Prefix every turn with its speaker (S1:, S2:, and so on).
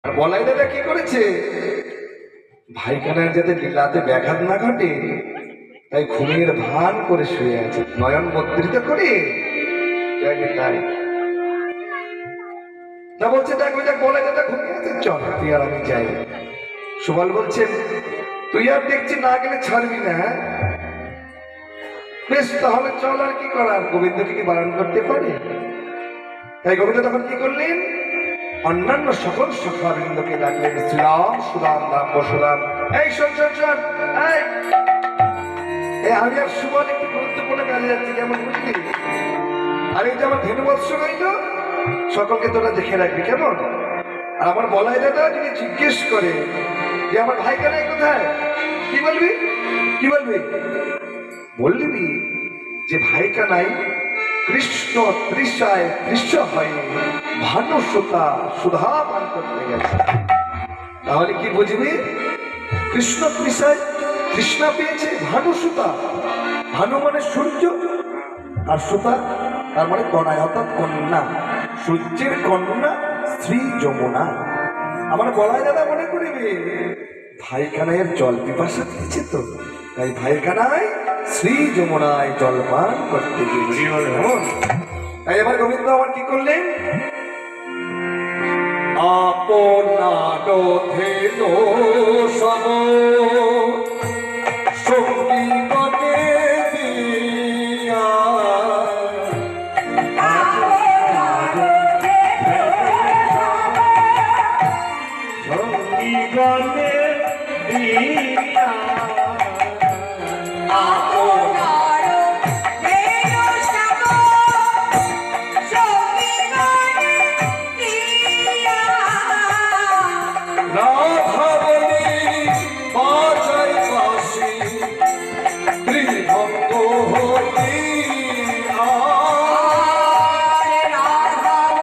S1: আর বলাই দাদা কি করেছে, ভাইখানার যাতে লীলাতে ব্যাঘাত না ঘটে তাই ঘুমের ভান করে শুয়ে আছে, নয়ন মুদ্রিত করে তাই তা বলছে দেখ ওই দেখ বলাই দাদা ঘুমিয়ে আছে, চল তুই আর আমি যাই। সুবল বলছেন তুই আর দেখছি না গেলে ছাড়বি না, হ্যাঁ বেশ তাহলে চল, আর কি করার, গোবিন্দকে কি বারণ করতে পারে। তাই গোবিন্দ তখন কি করলেন, অন্যান্য সকল সখাবৃন্দকে ডাকলেন, শ্রীরাম সুদাম দাম বসুরাম, এই শোন শোন শোন, এই আমি আর সুবল একটু গুরুত্বপূর্ণ কাজে যাচ্ছি, কেমন বুঝলি, আর এই যে আমার ধেনু বৎস রইল সকলকে তোরা দেখে রাখবি কেমন। আর আমার বলাই দাদা যদি জিজ্ঞেস করে যে আমার ভাই কানাই কোথায়, কি বলবি, কি বলবি, বলবি যে ভাই কানাই কৃষ্ণ তৃষায় তৃষ্ণ হয়ে ভানু সুতা সুধা পান করতে গেছে। তাহলে কি বুঝবি, কৃষ্ণ তৃষায় তৃষ্ণা পেয়েছে, ভানু সুতা, ভানু মানে সূর্য আর সুতা তার মানে কন্যা, অর্থাৎ কন্যা, সূর্যের কন্যা শ্রী যমুনা। আমার বলাই দাদা মনে করিবে ভাই কানাইয়ের জল পিপাসা পেয়েছে, তো তাই ভাই কানাই শ্রী যমুনায় জলপান করতে গিয়েছিল। তাই এবার গোবিন্দ আমার কি করলেন, আপনার ধেনু সব সঙ্গী গণে দিয়া,
S2: সঙ্গী গণে দিয়া